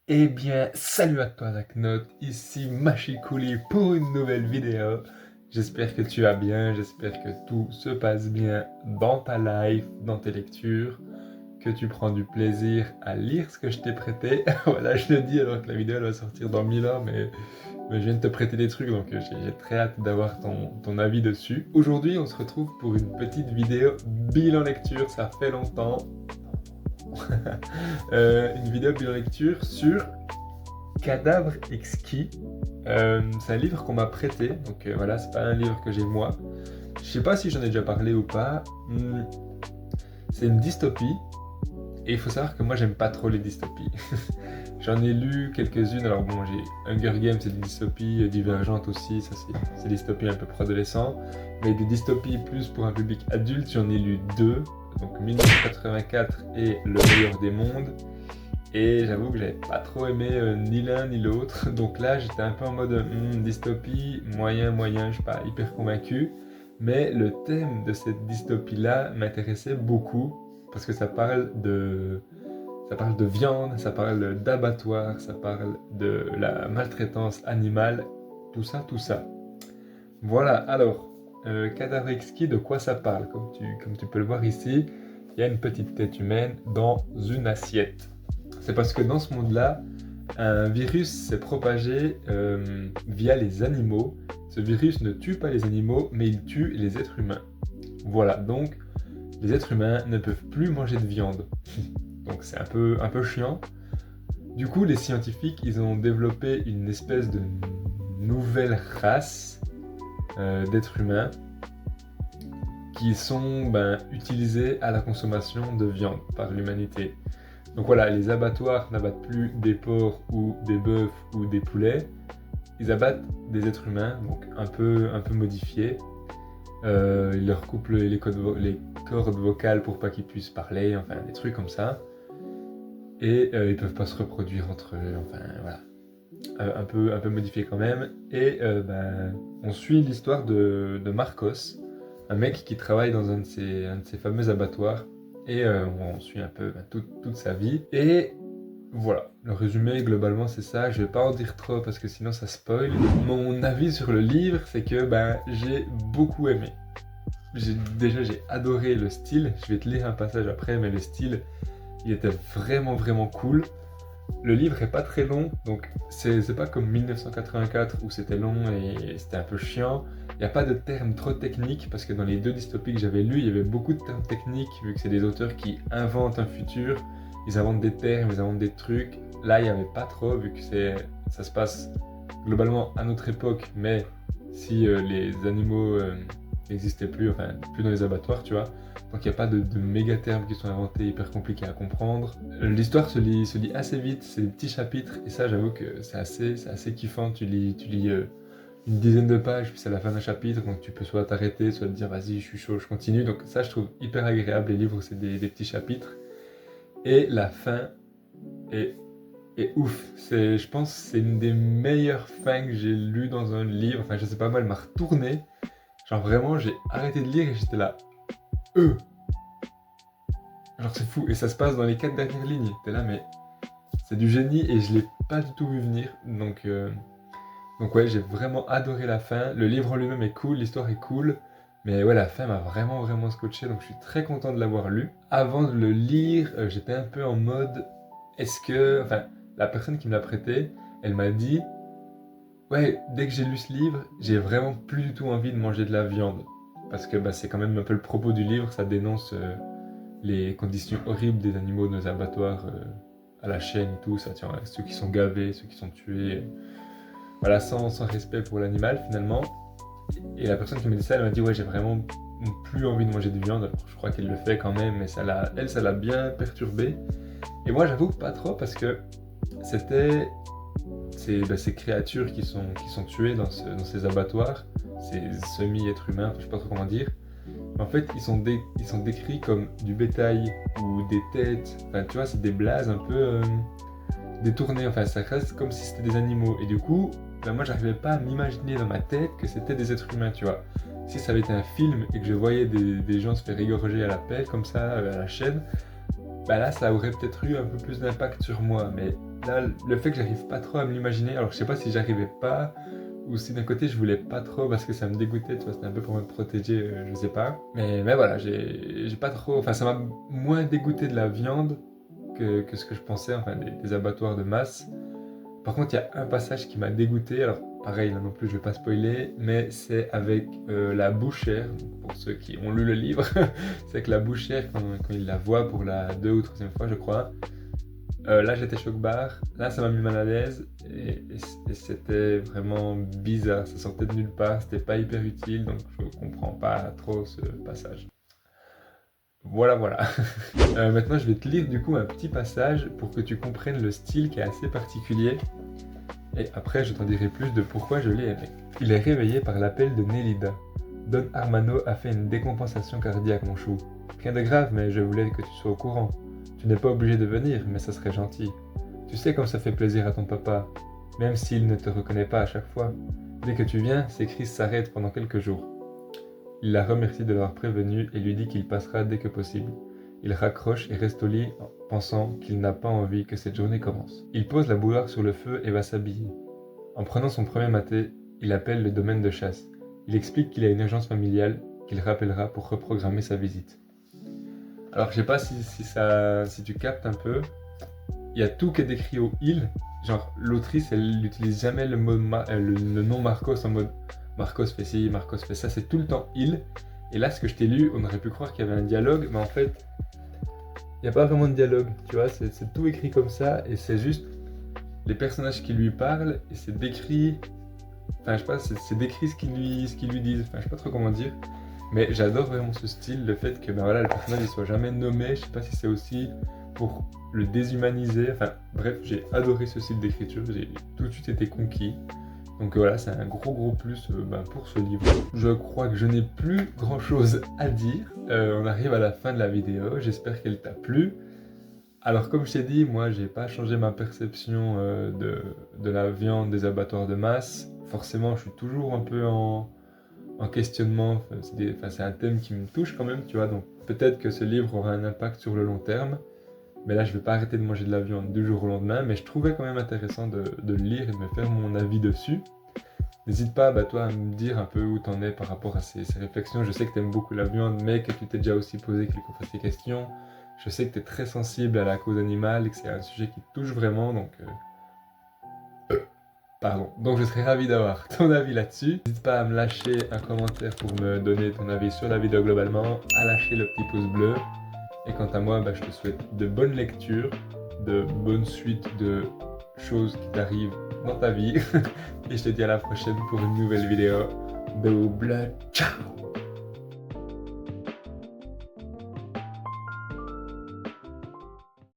Eh bien, salut à toi Naknot, ici Machikouli pour une nouvelle vidéo. J'espère que tu vas bien, j'espère que tout se passe bien dans ta life, dans tes lectures, que tu prends du plaisir à lire ce que je t'ai prêté. Voilà, je le dis alors que la vidéo elle va sortir dans 1000 ans, mais je viens de te prêter des trucs, donc j'ai très hâte d'avoir ton avis dessus. Aujourd'hui, on se retrouve pour une petite vidéo bilan lecture, ça fait longtemps. Une vidéo bilan lecture sur Cadavre exquis. C'est un livre qu'on m'a prêté, donc voilà, c'est pas un livre que j'ai moi. Je sais pas si j'en ai déjà parlé ou pas. C'est une dystopie, et il faut savoir que moi j'aime pas trop les dystopies. J'en ai lu quelques-unes, alors bon, j'ai Hunger Games, c'est des dystopies, Divergente aussi, ça c'est des dystopies un peu pour adolescents, mais des dystopies plus pour un public adulte, j'en ai lu deux, donc 1984 et Le meilleur des mondes. Et j'avoue que j'avais pas trop aimé ni l'un ni l'autre. Donc là, j'étais un peu en mode dystopie, moyen, je suis pas hyper convaincu. Mais le thème de cette dystopie-là m'intéressait beaucoup parce que ça parle de viande, ça parle d'abattoir, ça parle de la maltraitance animale, tout ça. Voilà, alors, Cadavre exquis, de quoi ça parle? Comme tu peux le voir ici, il y a une petite tête humaine dans une assiette. C'est parce que dans ce monde-là, un virus s'est propagé via les animaux. Ce virus ne tue pas les animaux, mais il tue les êtres humains. Voilà, donc les êtres humains ne peuvent plus manger de viande. Donc c'est un peu chiant. Du coup, les scientifiques, ils ont développé une espèce de nouvelle race d'êtres humains qui sont utilisés à la consommation de viande par l'humanité. Donc voilà, les abattoirs n'abattent plus des porcs ou des bœufs ou des poulets, ils abattent des êtres humains, donc un peu modifiés. Ils leur coupent les cordes vocales pour pas qu'ils puissent parler, enfin des trucs comme ça. Et ils peuvent pas se reproduire entre eux, enfin voilà. Un peu modifié quand même. Et on suit l'histoire de Marcos, un mec qui travaille dans un de ces fameux abattoirs. Et on suit un peu toute sa vie. Et voilà, le résumé globalement c'est ça. Je vais pas en dire trop parce que sinon ça spoil. Mon avis sur le livre, c'est que j'ai beaucoup aimé. J'ai adoré le style. Je vais te lire un passage après, mais le style, il était vraiment cool. Le livre est pas très long, donc c'est pas comme 1984 où c'était long et c'était un peu chiant. Il n'y a pas de termes trop techniques parce que dans les deux dystopies que j'avais lus, il y avait beaucoup de termes techniques vu que c'est des auteurs qui inventent un futur. Ils inventent des termes, ils inventent des trucs. Là, il n'y avait pas trop vu que ça se passe globalement à notre époque, mais si les animaux n'existaient plus, enfin plus dans les abattoirs, tu vois. Donc il n'y a pas de méga termes qui sont inventés, hyper compliqués à comprendre. L'histoire se lit assez vite, c'est des petits chapitres, et ça j'avoue que c'est assez kiffant. Tu lis une dizaine de pages, puis c'est la fin d'un chapitre, donc tu peux soit t'arrêter, soit te dire vas-y je suis chaud, je continue. Donc ça je trouve hyper agréable, les livres c'est des petits chapitres. Et la fin est, est ouf. Je pense que c'est une des meilleures fins que j'ai lues dans un livre. Enfin je sais pas, moi elle m'a retourné. Genre vraiment j'ai arrêté de lire et j'étais là. Genre c'est fou, et ça se passe dans les 4 dernières lignes. T'es là, mais c'est du génie et je l'ai pas du tout vu venir. Donc ouais, j'ai vraiment adoré la fin. Le livre en lui-même est cool, l'histoire est cool. Mais ouais, la fin m'a vraiment scotché, donc je suis très content de l'avoir lu. Avant de le lire, j'étais un peu en mode, est-ce que... Enfin, la personne qui me l'a prêté, elle m'a dit, ouais, dès que j'ai lu ce livre, j'ai vraiment plus du tout envie de manger de la viande. Parce que c'est quand même un peu le propos du livre, ça dénonce les conditions horribles des animaux dans les abattoirs à la chaîne et tout, ça tient ceux qui sont gavés, ceux qui sont tués, voilà, sans respect pour l'animal finalement. Et la personne qui m'a dit ça, elle m'a dit ouais j'ai vraiment plus envie de manger de viande, alors je crois qu'elle le fait quand même, mais ça l'a bien perturbée. Et moi j'avoue que pas trop parce que c'était ces créatures qui sont tuées dans ces abattoirs, ces semi-êtres humains, je sais pas trop comment dire. En fait, ils sont décrits comme du bétail ou des têtes. Enfin, tu vois, c'est des blazes un peu détournées. Enfin, ça reste comme si c'était des animaux. Et du coup, moi, j'arrivais pas à m'imaginer dans ma tête que c'était des êtres humains, tu vois. Si ça avait été un film et que je voyais des gens se faire égorger à la pelle, comme ça, à la chaîne, là, ça aurait peut-être eu un peu plus d'impact sur moi. Mais là, le fait que j'arrive pas trop à me l'imaginer, alors je sais pas si j'arrivais pas, ou si d'un côté je voulais pas trop parce que ça me dégoûtait, tu vois, c'était un peu pour me protéger, je sais pas. Mais voilà, j'ai pas trop, enfin ça m'a moins dégoûté de la viande que ce que je pensais, enfin des abattoirs de masse. Par contre, il y a un passage qui m'a dégoûté, alors pareil, là non plus je vais pas spoiler, mais c'est avec la bouchère, donc, pour ceux qui ont lu le livre, c'est que la bouchère, quand il la voit pour la 2 ou 3e fois, je crois, là j'étais choc-barre, là ça m'a mis mal à l'aise et c'était vraiment bizarre, ça sortait de nulle part, c'était pas hyper utile donc je comprends pas trop ce passage. Voilà. Maintenant je vais te lire du coup un petit passage pour que tu comprennes le style qui est assez particulier et après je t'en dirai plus de pourquoi je l'ai aimé. Il est réveillé par l'appel de Nélida. Don Armano a fait une décompensation cardiaque mon chou. Rien de grave mais je voulais que tu sois au courant. Tu n'es pas obligé de venir, mais ça serait gentil. Tu sais comme ça fait plaisir à ton papa, même s'il ne te reconnaît pas à chaque fois. Dès que tu viens, ses crises s'arrêtent pendant quelques jours. Il la remercie de l'avoir prévenu et lui dit qu'il passera dès que possible. Il raccroche et reste au lit, pensant qu'il n'a pas envie que cette journée commence. Il pose la bouilloire sur le feu et va s'habiller. En prenant son premier maté, il appelle le domaine de chasse. Il explique qu'il a une urgence familiale, qu'il rappellera pour reprogrammer sa visite. Alors, je sais pas si tu captes un peu. Il y a tout qui est décrit au il. Genre, l'autrice, elle n'utilise jamais le nom Marcos en mode Marcos fait ci, Marcos fait ça. C'est tout le temps il. Et là, ce que je t'ai lu, on aurait pu croire qu'il y avait un dialogue, mais en fait, il n'y a pas vraiment de dialogue. Tu vois, c'est tout écrit comme ça et c'est juste les personnages qui lui parlent et c'est décrit. Enfin, je sais pas, c'est décrit ce qu'ils lui disent. Enfin, je sais pas trop comment dire. Mais j'adore vraiment ce style, le fait que ben voilà, le personnage ne soit jamais nommé. Je sais pas si c'est aussi pour le déshumaniser. Enfin, bref, j'ai adoré ce style d'écriture. J'ai tout de suite été conquis. Donc voilà, c'est un gros plus pour ce livre. Je crois que je n'ai plus grand chose à dire. On arrive à la fin de la vidéo. J'espère qu'elle t'a plu. Alors comme je t'ai dit, moi j'ai pas changé ma perception de la viande des abattoirs de masse. Forcément, je suis toujours un peu en questionnement. C'est un thème qui me touche quand même, tu vois. Donc peut-être que ce livre aura un impact sur le long terme. Mais là, je vais pas arrêter de manger de la viande du jour au lendemain. Mais je trouvais quand même intéressant de le lire et de me faire mon avis dessus. N'hésite pas, toi, à me dire un peu où t'en es par rapport à ces réflexions. Je sais que t'aimes beaucoup la viande, mais que tu t'es déjà aussi posé quelques fois ces questions. Je sais que t'es très sensible à la cause animale et que c'est un sujet qui te touche vraiment, donc... Pardon. Donc je serais ravi d'avoir ton avis là-dessus. N'hésite pas à me lâcher un commentaire pour me donner ton avis sur la vidéo globalement, à lâcher le petit pouce bleu. Et quant à moi, je te souhaite de bonnes lectures, de bonnes suites de choses qui t'arrivent dans ta vie. Et je te dis à la prochaine pour une nouvelle vidéo. Double ciao!